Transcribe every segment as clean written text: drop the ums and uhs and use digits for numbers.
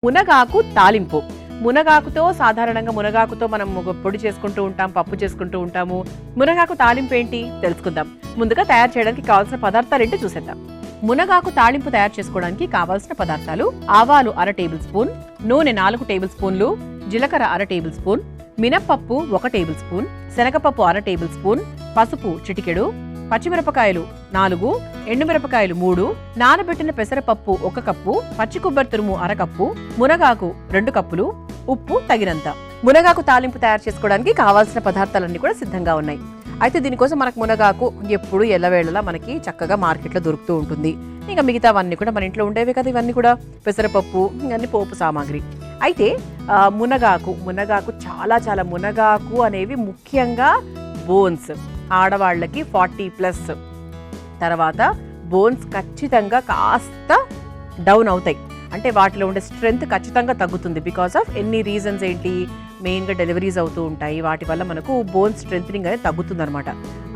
మునగాకు తాలింపు. మునగాకుతో సాధారణంగా మునగాకుతో మనం పొడి చేసుకుంటూ ఉంటాం, పప్పు చేసుకుంటూ ఉంటాము. మునగాకు తాలింపు ఏంటి తెలుసుకుందాం. ముందుగా తయారు చేయడానికి కావాల్సిన పదార్థాలు ఏంటో చూసేద్దాం. మునగాకు తాలింపు తయారు చేసుకోవడానికి కావాల్సిన పదార్థాలు: ఆవాలు 1/2 టేబుల్ స్పూన్, నూనె 4 టేబుల్ స్పూన్లు, జీలకర్ర 1/2 టేబుల్ స్పూన్, మినప్పప్పు 1 టేబుల్ స్పూన్, శనగపప్పు 1/2 టేబుల్ స్పూన్, పసుపు చిటికెడు, పచ్చిమిరపకాయలు 4, ఎండుమిరపకాయలు 3, నానబెట్టిన పెసరపప్పు 1 కప్పు, పచ్చి కొబ్బరి తురుము 1/2 కప్పు, మునగాకు 2 కప్పులు, ఉప్పు తగినంత. మునగాకు తాలింపు తయారు చేసుకోవడానికి కావాల్సిన పదార్థాలన్నీ కూడా సిద్ధంగా ఉన్నాయి. అయితే దీనికోసం మనకు మునగాకు ఎప్పుడు ఎల్లవేళలా మనకి చక్కగా మార్కెట్లో దొరుకుతూ ఉంటుంది. ఇంకా మిగతావన్నీ కూడా మన ఇంట్లో ఉండేవి కదా, ఇవన్నీ కూడా పెసరపప్పు, ఇవన్నీ పోపు సామాగ్రి. అయితే మునగాకు చాలా మునగాకు అనేవి ముఖ్యంగా బోన్స్, ఆడవాళ్ళకి 40+ తర్వాత బోన్స్ ఖచ్చితంగా కాస్త డౌన్ అవుతాయి. అంటే వాటిలో ఉండే స్ట్రెంగ్త్ ఖచ్చితంగా తగ్గుతుంది. బికాస్ ఆఫ్ ఎన్ని రీజన్స్ ఏంటి, మెయిన్గా డెలివరీస్ అవుతూ ఉంటాయి, వాటి వల్ల మనకు బోన్ స్ట్రెంథనింగ్ అనేది తగ్గుతుంది అనమాట.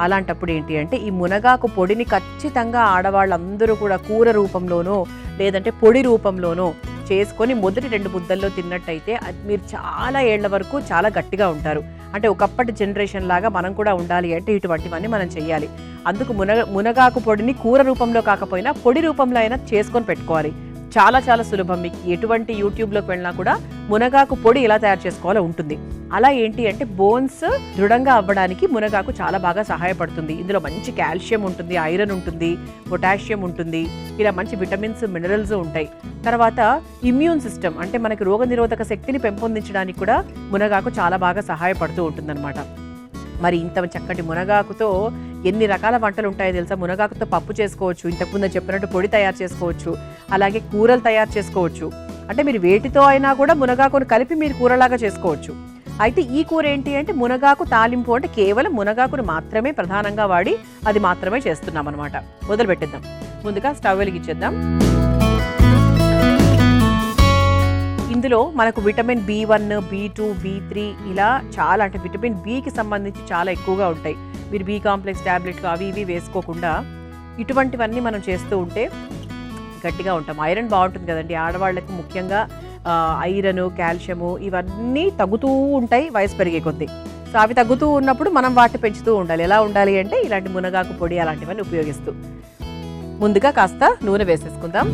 అలాంటప్పుడు ఏంటి అంటే ఈ మునగాకు పొడిని ఖచ్చితంగా ఆడవాళ్ళందరూ కూడా కూర రూపంలోనో లేదంటే పొడి రూపంలోనో చేసుకొని మొదటి 2 ముద్దల్లో తిన్నట్టయితే మీరు చాలా ఏళ్ల వరకు చాలా గట్టిగా ఉంటారు. అంటే ఒకప్పటి జనరేషన్ లాగా మనం కూడా ఉండాలి అంటే ఇటువంటివన్నీ మనం చెయ్యాలి. అందుకు మునగాకు పొడిని కూర రూపంలో కాకపోయినా పొడి రూపంలో అయినా చేసుకొని పెట్టుకోవాలి. చాలా సులభం. మీకు ఎటువంటి యూట్యూబ్లోకి వెళ్ళినా కూడా మునగాకు పొడి ఎలా తయారు చేసుకోవాలో ఉంటుంది. అలా ఏంటి అంటే బోన్స్ దృఢంగా అవ్వడానికి మునగాకు చాలా బాగా సహాయపడుతుంది. ఇందులో మంచి కాల్షియం ఉంటుంది, ఐరన్ ఉంటుంది, పొటాషియం ఉంటుంది, ఇలా మంచి విటమిన్స్, మినరల్స్ ఉంటాయి. తర్వాత ఇమ్యూన్ సిస్టమ్ అంటే మనకి రోగనిరోధక శక్తిని పెంపొందించడానికి కూడా మునగాకు చాలా బాగా సహాయపడుతూ ఉంటుందన్నమాట. మరి ఇంత చక్కటి మునగాకుతో ఎన్ని రకాల వంటలు ఉంటాయో తెలుసా. మునగాకుతో పప్పు చేసుకోవచ్చు, ఇంతకుముందు చెప్పినట్టు పొడి తయారు చేసుకోవచ్చు, అలాగే కూరలు తయారు చేసుకోవచ్చు. అంటే మీరు వేటితో అయినా కూడా మునగాకును కలిపి మీరు కూరలాగా చేసుకోవచ్చు. అయితే ఈ కూర ఏంటి అంటే మునగాకు తాలింపు. అంటే కేవలం మునగాకును మాత్రమే ప్రధానంగా వాడి అది మాత్రమే చేస్తున్నాం అనమాట. మొదలు పెట్టేద్దాం. ముందుగా స్టవ్ వెలిగించేద్దాం. ఇందులో మనకు విటమిన్ B1, B2, B3 ఇలా చాలా, అంటే విటమిన్ బికి సంబంధించి చాలా ఎక్కువగా ఉంటాయి. మీరు బి కాంప్లెక్స్ ట్యాబ్లెట్లు అవి ఇవి వేసుకోకుండా ఇటువంటివన్నీ మనం చేస్తూ ఉంటే గట్టిగా ఉంటాం. ఐరన్ బాగుంటుంది కదండి ఆడవాళ్ళకి, ముఖ్యంగా ఐరన్, కాల్షియము ఇవన్నీ తగ్గుతూ ఉంటాయి వయసు పెరిగే కొద్దీ. సో అవి తగ్గుతూ ఉన్నప్పుడు మనం వాటిని పెంచుతూ ఉండాలి. ఎలా ఉండాలి అంటే ఇలాంటి మునగాకు పొడి అలాంటివన్నీ ఉపయోగిస్తూ. ముందుగా కాస్త నూనె వేసేసుకుందాం.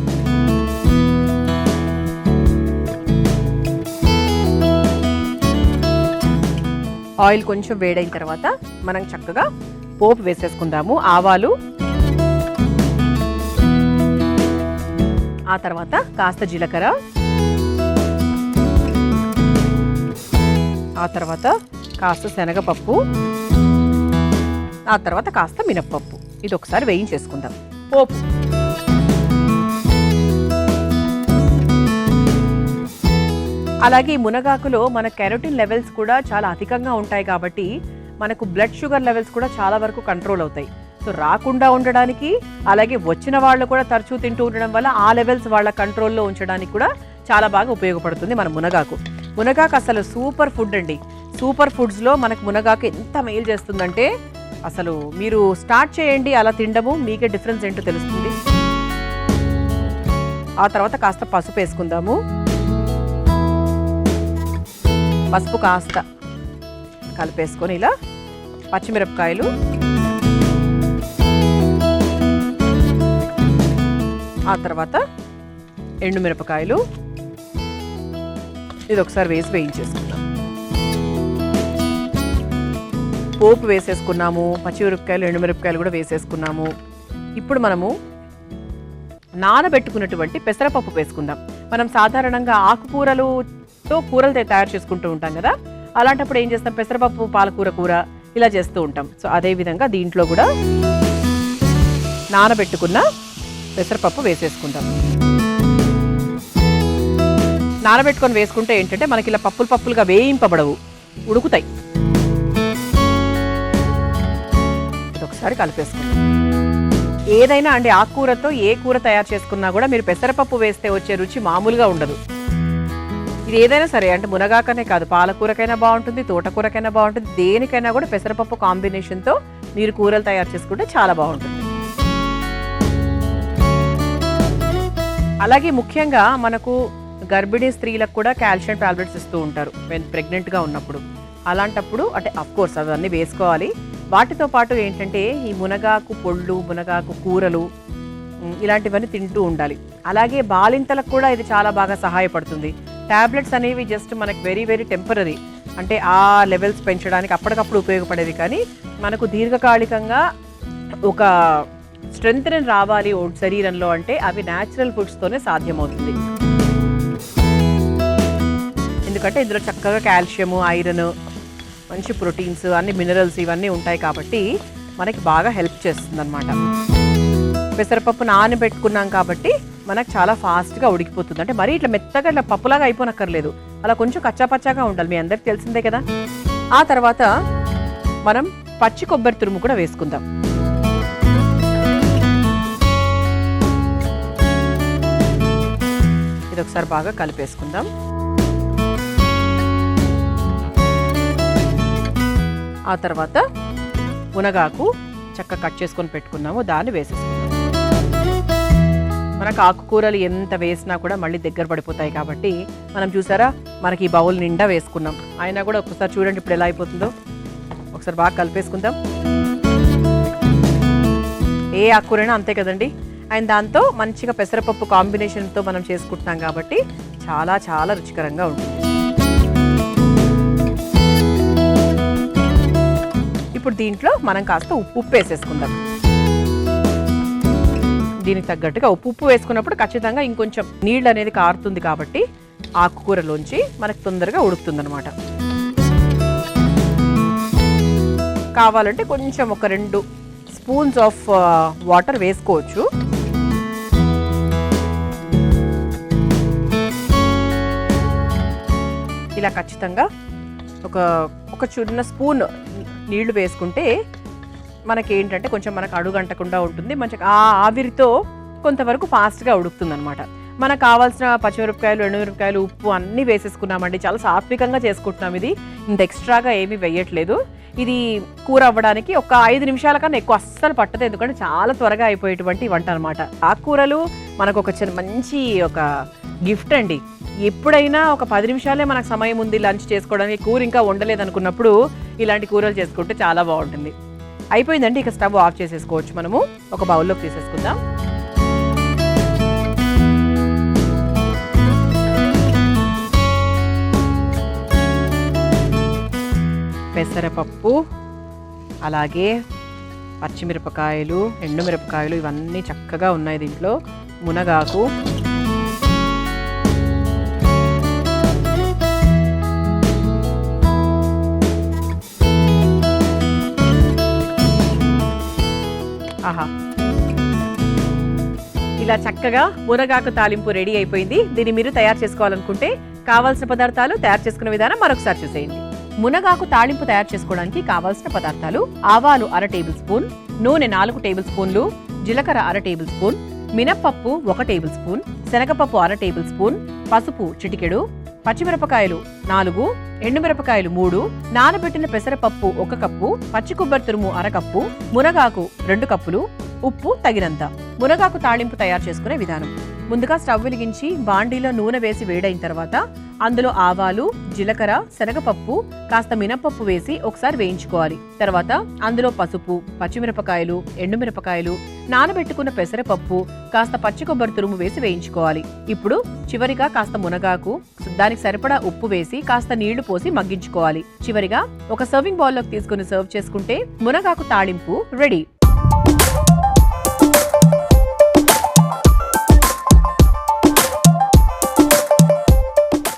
ఆయిల్ కొంచెం వేడైన తర్వాత మనం చక్కగా పోపు వేసేసుకుందాము. ఆవాలు, ఆ తర్వాత కాస్త జీలకర్ర, ఆ తర్వాత కాస్త శనగపప్పు, ఆ తర్వాత కాస్త మినప్పప్పు. ఇది ఒకసారి వేయించేసుకుందాం. పోపు అలాగే మునగాకులో మన కెరోటిన్ లెవెల్స్ కూడా చాలా అధికంగా ఉంటాయి కాబట్టి మనకు బ్లడ్ షుగర్ లెవెల్స్ కూడా చాలా వరకు కంట్రోల్ అవుతాయి. సో రాకుండా ఉండడానికి, అలాగే వచ్చిన వాళ్ళు కూడా తరచూ తింటూ ఉండడం వల్ల ఆ లెవెల్స్ వాళ్ళ కంట్రోల్లో ఉంచడానికి కూడా చాలా బాగా ఉపయోగపడుతుంది మన మునగాకు. మునగాకు అసలు సూపర్ ఫుడ్ అండి. సూపర్ ఫుడ్స్లో మనకు మునగాకు ఎంత మేలు చేస్తుందంటే అసలు మీరు స్టార్ట్ చేయండి అలా తినడము, మీకే డిఫరెన్స్ ఏంటో తెలుస్తుంది. ఆ తర్వాత కాస్త పసుపు వేసుకుందాము. పసుపు కాస్త కలిపేసుకొని ఇలా పచ్చిమిరపకాయలు, ఆ తర్వాత ఎండుమిరపకాయలు, ఇది ఒకసారి వేసి వేయించేసుకుందాం. పోపు వేసేసుకున్నాము, పచ్చిమిరపకాయలు, ఎండుమిరపకాయలు కూడా వేసేసుకున్నాము. ఇప్పుడు మనము నానబెట్టుకున్నటువంటి పెసరపప్పు వేసుకుందాం. మనం సాధారణంగా ఆకుకూరలతో కూరలు తయారు చేసుకుంటూ ఉంటాం కదా, అలాంటప్పుడు ఏం చేస్తాం, పెసరపప్పు పాలకూర కూర ఇలా చేస్తూ ఉంటాం. సో అదేవిధంగా దీంట్లో కూడా నానబెట్టుకున్న పెసరపప్పు వేసేసుకుందాం. నానబెట్టుకొని వేసుకుంటే ఏంటంటే మనకి ఇలా పప్పులుగా వేయింపబడవు, ఉడుకుతాయి. ఇది ఒకసారి కలిపేసుకుందాం. ఏదైనా అండి ఆకుకూరతో ఏ కూర తయారు చేసుకున్నా కూడా మీరు పెసరపప్పు వేస్తే వచ్చే రుచి మామూలుగా ఉండదు. ఇది ఏదైనా సరే, అంటే మునగాకనే కాదు, పాలకూరకైనా బాగుంటుంది, తోటకూరకైనా బాగుంటుంది, దేనికైనా కూడా పెసరపప్పు కాంబినేషన్తో మీరు కూరలు తయారు చేసుకుంటే చాలా బాగుంటుంది. అలాగే ముఖ్యంగా మనకు గర్భిణీ స్త్రీలకు కూడా కాల్షియం టాబ్లెట్స్ ఇస్తూ ఉంటారు ప్రెగ్నెంట్గా ఉన్నప్పుడు. అలాంటప్పుడు అంటే అఫ్కోర్స్ అవన్నీ వేసుకోవాలి. వాటితో పాటు ఏంటంటే ఈ మునగాకు పొళ్ళు, మునగాకు కూరలు ఇలాంటివన్నీ తింటూ ఉండాలి. అలాగే బాలింతలకు కూడా ఇది చాలా బాగా సహాయపడుతుంది. టాబ్లెట్స్ అనేవి జస్ట్ మనకి వెరీ వెరీ టెంపరరీ, అంటే ఆ లెవెల్స్ పెంచడానికి అప్పటికప్పుడు ఉపయోగపడేది. కానీ మనకు దీర్ఘకాలికంగా ఒక స్ట్రెంగ్త్ రావాలి శరీరంలో అంటే అవి న్యాచురల్ ఫుడ్స్తోనే సాధ్యమవుతుంది. ఎందుకంటే ఇందులో చక్కగా కాల్షియము, ఐరన్, మంచి ప్రోటీన్స్, అన్ని మినరల్స్ ఇవన్నీ ఉంటాయి కాబట్టి మనకి బాగా హెల్ప్ చేస్తుంది అనమాట. పెసరపప్పు నానబెట్టుకున్నాం కాబట్టి మనకు చాలా ఫాస్ట్గా ఉడికిపోతుంది. అంటే మరీ ఇట్లా మెత్తగా ఇట్లా పప్పులాగా అయిపోనక్కర్లేదు, అలా కొంచెం కచ్చాపచ్చాగా ఉండాలి. మీ అందరికి తెలిసిందే కదా. ఆ తర్వాత మనం పచ్చి కొబ్బరి తురుము కూడా వేసుకుందాం. ఇది ఒకసారి బాగా కలిపేసుకుందాం. ఆ తర్వాత మునగాకు చక్కగా కట్ చేసుకొని పెట్టుకున్నాము, దాన్ని వేసేసుకుందాం. మనకు ఆకుకూరలు ఎంత వేసినా కూడా మళ్ళీ దగ్గర పడిపోతాయి కాబట్టి మనం చూసారా మనకి ఈ బౌల్ నిండా వేసుకున్నాం. అయినా కూడా ఒకసారి చూడండి ఇప్పుడు ఎలా అయిపోతుందో. ఒకసారి బాగా కలిపేసుకుందాం. ఏ ఆకుకూరైనా అంతే కదండి. అండ్ దాంతో మంచిగా పెసరపప్పు కాంబినేషన్తో మనం చేసుకుంటున్నాం కాబట్టి చాలా చాలా రుచికరంగా ఉంటుంది. ఇప్పుడు దీంట్లో మనం కాస్త ఉప్పు వేసేసుకుందాం. దీనికి తగ్గట్టుగా ఉప్పు వేసుకున్నప్పుడు ఖచ్చితంగా ఇంకొంచెం నీళ్ళు అనేది కారుతుంది కాబట్టి ఆకుకూరలోంచి మనకు తొందరగా ఉడుకుతుంది అనమాట. కావాలంటే కొంచెం ఒక 2 స్పూన్స్ ఆఫ్ వాటర్ వేసుకోవచ్చు. ఇలా ఖచ్చితంగా ఒక చిన్న స్పూన్ నీళ్లు వేసుకుంటే మనకి ఏంటంటే కొంచెం మనకు అడుగంటకుండా ఉంటుంది. మంచిగా ఆ ఆవిరితో కొంతవరకు ఫాస్ట్గా ఉడుకుతుంది అనమాట. మనకు కావాల్సిన పచ్చిమిరపకాయలు, ఎండుమిరపకాయలు, ఉప్పు అన్నీ వేసేసుకున్నామండి. చాలా సాత్వికంగా చేసుకుంటున్నాం. ఇది ఇంత ఎక్స్ట్రాగా ఏమీ వేయట్లేదు. ఇది కూర అవ్వడానికి ఒక 5 నిమిషాల కన్నా ఎక్కువ అస్సలు పట్టదు, ఎందుకంటే చాలా త్వరగా అయిపోయేటువంటి వంట అనమాట. ఆకుకూరలు మనకు ఒక మంచి ఒక గిఫ్ట్ అండి. ఎప్పుడైనా ఒక 10 నిమిషాలే మనకు సమయం ఉంది లంచ్ చేసుకోవడానికి, కూర ఇంకా వండలేదు అనుకున్నప్పుడు ఇలాంటి కూరలు చేసుకుంటే చాలా బాగుంటుంది. అయిపోయిందండి, ఇక స్టవ్ ఆఫ్ చేసేసుకోవచ్చు. మనము ఒక బౌల్లోకి తీసేసుకుందాం. పెసరపప్పు, అలాగే పచ్చిమిరపకాయలు, ఎండుమిరపకాయలు ఇవన్నీ చక్కగా ఉన్నాయి దీంట్లో. మునగాకు, ఆహా, ఇలా చక్కగా మునగాకు తాలింపు రెడీ అయిపోయింది. దీన్ని మీరు తయారు చేసుకోవాలనుకుంటే కావాల్సిన పదార్థాలు, తయారు చేసుకునే విధానం మరొకసారి చూసేయండి. మునగాకు తాలింపు తయారు చేసుకోవడానికి కావాల్సిన పదార్థాలు: ఆవాలు 1 టేబుల్ స్పూన్, నూనె 4 టేబుల్ స్పూన్లు, జీలకర్ర 1 టేబుల్ స్పూన్, మినప్పప్పు 1 టేబుల్ స్పూన్, శనగపప్పు 1 టేబుల్ స్పూన్, పసుపు చిటికెడు, పచ్చిమిరపకాయలు 4, ఎండుమిరపకాయలు 3, నానబెట్టిన పెసరపప్పు 1 కప్పు, పచ్చి కొబ్బరి తురుము 1/2 కప్పు, మునగాకు 2 కప్పులు, ఉప్పు తగినంత. మునగాకు తాళింపు తయారు చేసుకునే విధానం: ముందుగా స్టవ్ వెలిగించి బాండీలో నూనె వేసి వేడైన తర్వాత అందులో ఆవాలు, జీలకర్ర, శనగపప్పు, కాస్త మినపప్పు వేసి ఒకసారి వేయించుకోవాలి. తర్వాత అందులో పసుపు, పచ్చిమిరపకాయలు, ఎండుమిరపకాయలు, నానబెట్టుకున్న పెసరపప్పు, కాస్త పచ్చి కొబ్బరి తురుము వేసి వేయించుకోవాలి. ఇప్పుడు చివరిగా కాస్త మునగాకు, దానికి సరిపడా ఉప్పు వేసి కాస్త నీళ్లు పోసి మగ్గించుకోవాలి. చివరిగా ఒక సర్వింగ్ బౌల్లోకి తీసుకుని సర్వ్ చేసుకుంటే మునగాకు తాళింపు రెడీ.